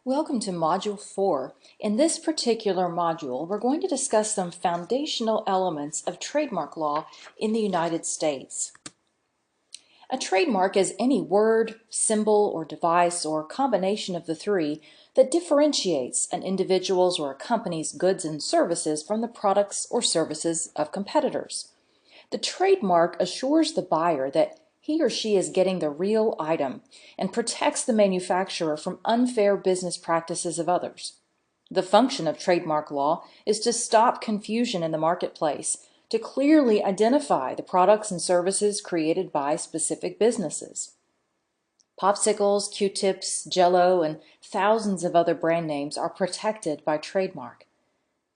Welcome to Module 4. In this particular module, we're going to discuss some foundational elements of trademark law in the United States. A trademark is any word, symbol, or device, or combination of the three that differentiates an individual's or a company's goods and services from the products or services of competitors. The trademark assures the buyer that he or she is getting the real item and protects the manufacturer from unfair business practices of others. The function of trademark law is to stop confusion in the marketplace, to clearly identify the products and services created by specific businesses. Popsicles, Q-tips, Jell-O, and thousands of other brand names are protected by trademark.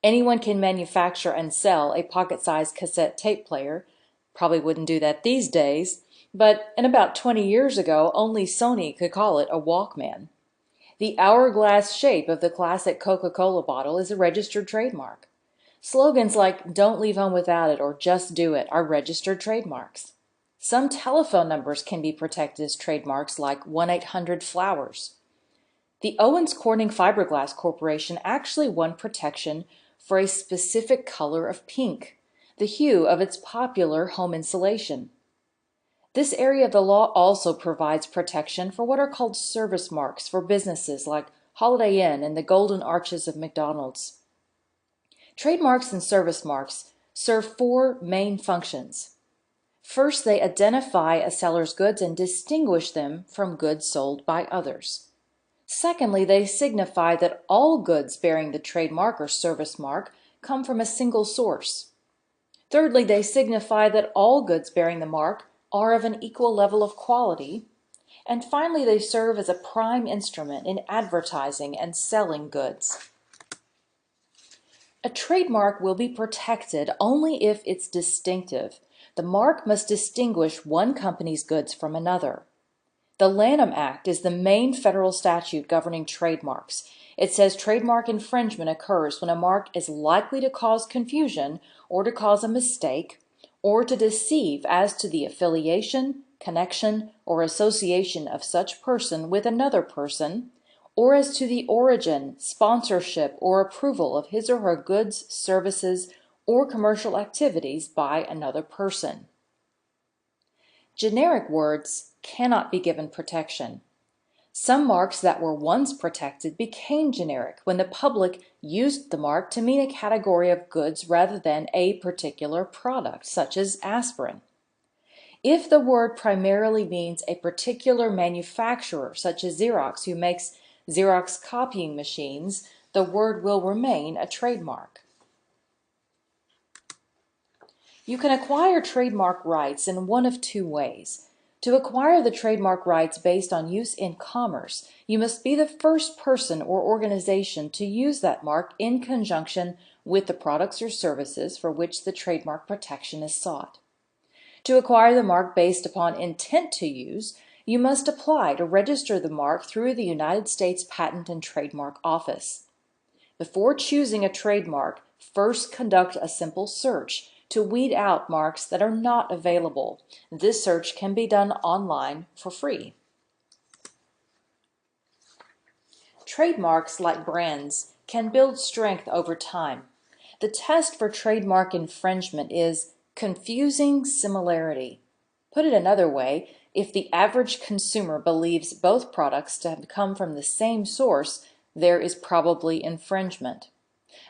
Anyone can manufacture and sell a pocket-sized cassette tape player. Probably wouldn't do that these days, but in about 20 years ago, only Sony could call it a Walkman. The hourglass shape of the classic Coca-Cola bottle is a registered trademark. Slogans like "Don't leave home without it" or "Just do it" are registered trademarks. Some telephone numbers can be protected as trademarks, like 1-800-Flowers. The Owens Corning Fiberglass Corporation actually won protection for a specific color of pink, the hue of its popular home insulation. This area of the law also provides protection for what are called service marks for businesses like Holiday Inn and the Golden Arches of McDonald's. Trademarks and service marks serve four main functions. First, they identify a seller's goods and distinguish them from goods sold by others. Secondly, they signify that all goods bearing the trademark or service mark come from a single source. Thirdly, they signify that all goods bearing the mark are of an equal level of quality. And finally, they serve as a prime instrument in advertising and selling goods. A trademark will be protected only if it's distinctive. The mark must distinguish one company's goods from another. The Lanham Act is the main federal statute governing trademarks. It says trademark infringement occurs when a mark is likely to cause confusion or to cause a mistake or to deceive as to the affiliation, connection, or association of such person with another person, or as to the origin, sponsorship, or approval of his or her goods, services, or commercial activities by another person. Generic words cannot be given protection. Some marks that were once protected became generic when the public used the mark to mean a category of goods rather than a particular product, such as aspirin. If the word primarily means a particular manufacturer, such as Xerox, who makes Xerox copying machines, the word will remain a trademark. You can acquire trademark rights in one of two ways. To acquire the trademark rights based on use in commerce, you must be the first person or organization to use that mark in conjunction with the products or services for which the trademark protection is sought. To acquire the mark based upon intent to use, you must apply to register the mark through the United States Patent and Trademark Office. Before choosing a trademark, first conduct a simple search to weed out marks that are not available. This search can be done online for free. Trademarks, like brands, can build strength over time. The test for trademark infringement is confusing similarity. Put it another way, if the average consumer believes both products to have come from the same source, there is probably infringement.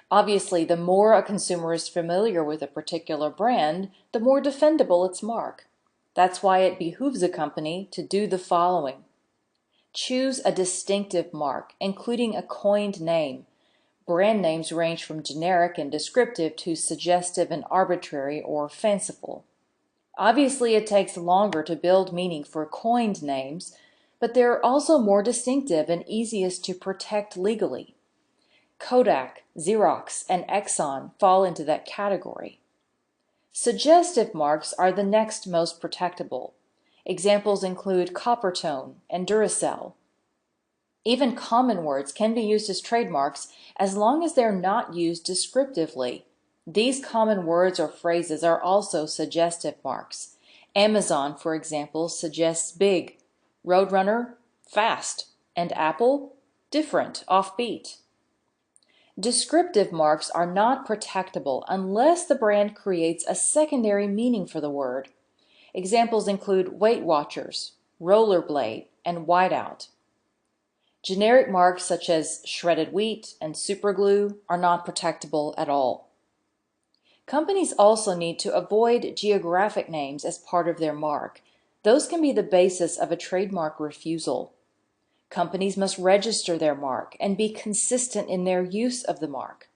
Obviously, the more a consumer is familiar with a particular brand, the more defendable its mark. That's why it behooves a company to do the following. Choose a distinctive mark, including a coined name. Brand names range from generic and descriptive to suggestive and arbitrary or fanciful. Obviously, it takes longer to build meaning for coined names, but they're also more distinctive and easiest to protect legally. Kodak, Xerox, and Exxon fall into that category. Suggestive marks are the next most protectable. Examples include Coppertone and Duracell. Even common words can be used as trademarks as long as they're not used descriptively. These common words or phrases are also suggestive marks. Amazon, for example, suggests big, Roadrunner, fast, and Apple, different, offbeat. Descriptive marks are not protectable unless the brand creates a secondary meaning for the word. Examples include Weight Watchers, rollerblade, and whiteout. Generic marks such as shredded wheat and superglue are not protectable at all. Companies also need to avoid geographic names as part of their mark. Those can be the basis of a trademark refusal. Companies must register their mark and be consistent in their use of the mark.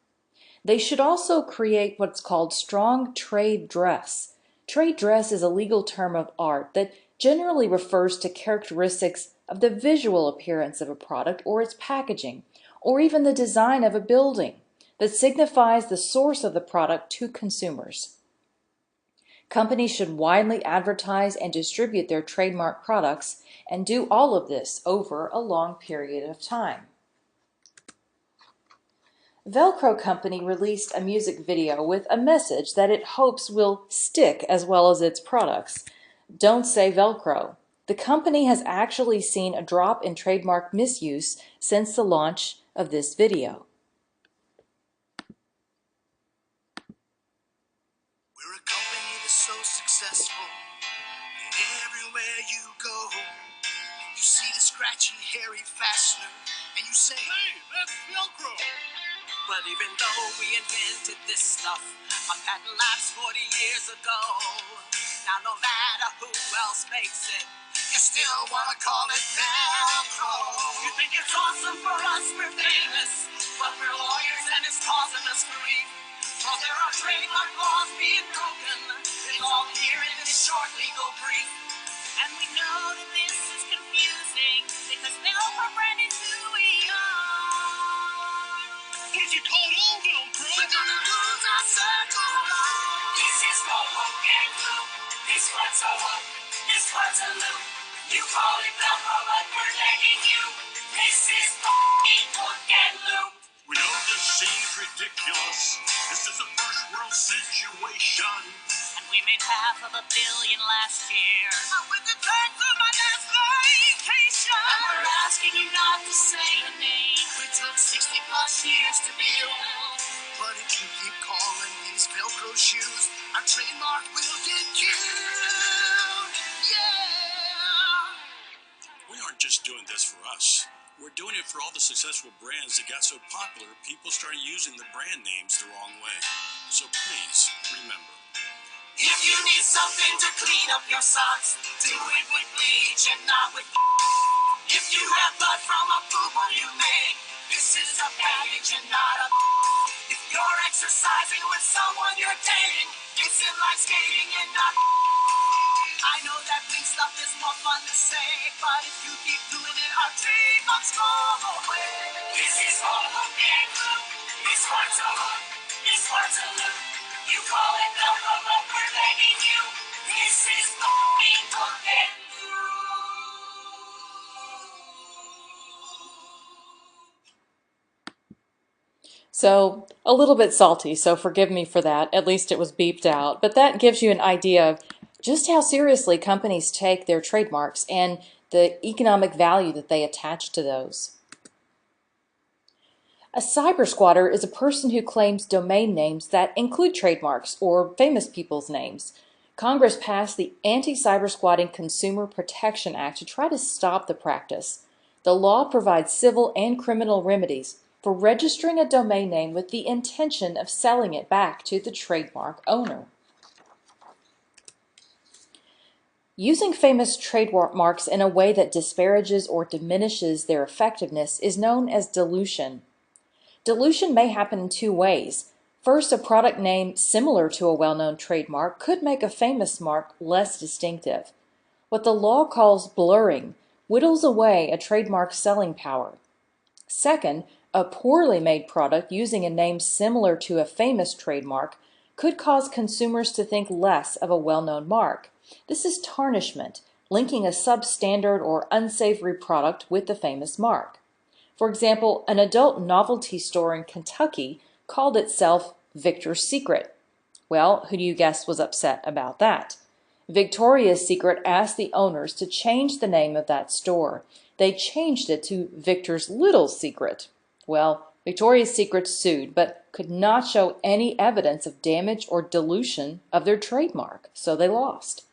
They should also create what's called strong trade dress. Trade dress is a legal term of art that generally refers to characteristics of the visual appearance of a product or its packaging, or even the design of a building that signifies the source of the product to consumers. Companies should widely advertise and distribute their trademark products and do all of this over a long period of time. Velcro Company released a music video with a message that it hopes will stick as well as its products. Don't say Velcro. The company has actually seen a drop in trademark misuse since the launch of this video. We're a company that's so successful that everywhere you go, you see the scratchy, hairy fastener, and you say, "Hey, that's Velcro." But even though we invented this stuff, our patent lapsed 40 years ago. Now no matter who else makes it, you still wanna call it Velcro. You think it's awesome for us, we're famous, but we're lawyers and it's causing us grief. Cause there are trademark laws being broken. It's all here in this short legal brief. And we know that this is confusing because Velcro brand is who we are. If you call it all Velcro, we're gonna lose our circle. This is no hook and loop. This one's a hook. This one's a loop. You call it Velcro, but we're begging you. This is f***ing hook and loop. We know this seems ridiculous. This is a first world situation. And we made $500 million last year. I went to take for my last vacation. And we're asking you not to say the name. We took 60 plus years to build. But if you keep calling these Velcro shoes, our trademark will get killed. Yeah. We aren't just doing this for us. We're doing it for all the successful brands that got so popular, people started using the brand names the wrong way. So please, remember. If you need something to clean up your socks, do it with bleach and not with If you have blood from a poo-poo you make, this is a package and not a If you're exercising with someone you're dating, it's in like skating and not I know that bleach stuff is more fun to say, but if you keep doing it, our trademarks go away. This is all hook and loop. This one's a hook. This one's a loop. You call it Velcro, but we're begging you. This is f***ing hook and loop. So a little bit salty, so forgive me for that. At least it was beeped out. But that gives you an idea of just how seriously companies take their trademarks and the economic value that they attach to those. A cyber squatter is a person who claims domain names that include trademarks or famous people's names. Congress passed the Anti-Cyber Squatting Consumer Protection Act to try to stop the practice. The law provides civil and criminal remedies for registering a domain name with the intention of selling it back to the trademark owner. Using famous trademarks in a way that disparages or diminishes their effectiveness is known as dilution. Dilution may happen in two ways. First, a product name similar to a well-known trademark could make a famous mark less distinctive. What the law calls blurring whittles away a trademark's selling power. Second, a poorly made product using a name similar to a famous trademark could cause consumers to think less of a well-known mark. This is tarnishment, linking a substandard or unsavory product with the famous mark. For example, an adult novelty store in Kentucky called itself Victor's Secret. Well, who do you guess was upset about that? Victoria's Secret asked the owners to change the name of that store. They changed it to Victor's Little Secret. Well, Victoria's Secret sued, but could not show any evidence of damage or dilution of their trademark, so they lost.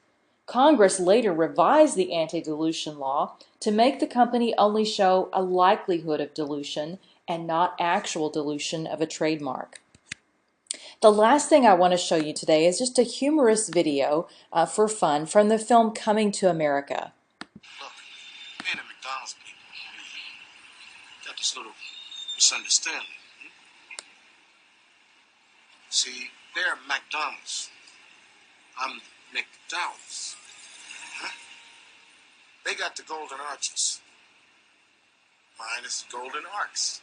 Congress later revised the anti-dilution law to make the company only show a likelihood of dilution and not actual dilution of a trademark. The last thing I want to show you today is just a humorous video for fun from the film Coming to America. Look, me and the McDonald's people got this little misunderstanding. See, they're McDonald's. I'm McDowell's. Huh? They got the golden arches. Mine is golden arcs.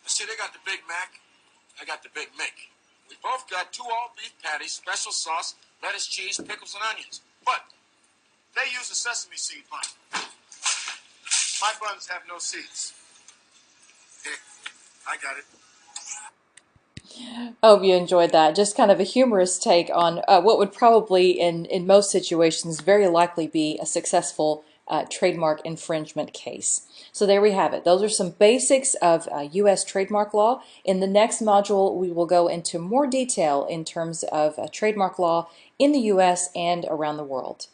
See, they got the Big Mac. I got the Big Mick. We both got 2 all-beef patties, special sauce, lettuce, cheese, pickles, and onions. But they use a sesame seed bun. My buns have no seeds. Here, I got it. Hope you enjoyed that. Just kind of a humorous take on what would probably, in most situations, very likely be a successful trademark infringement case. So there we have it. Those are some basics of U.S. trademark law. In the next module, we will go into more detail in terms of trademark law in the U.S. and around the world.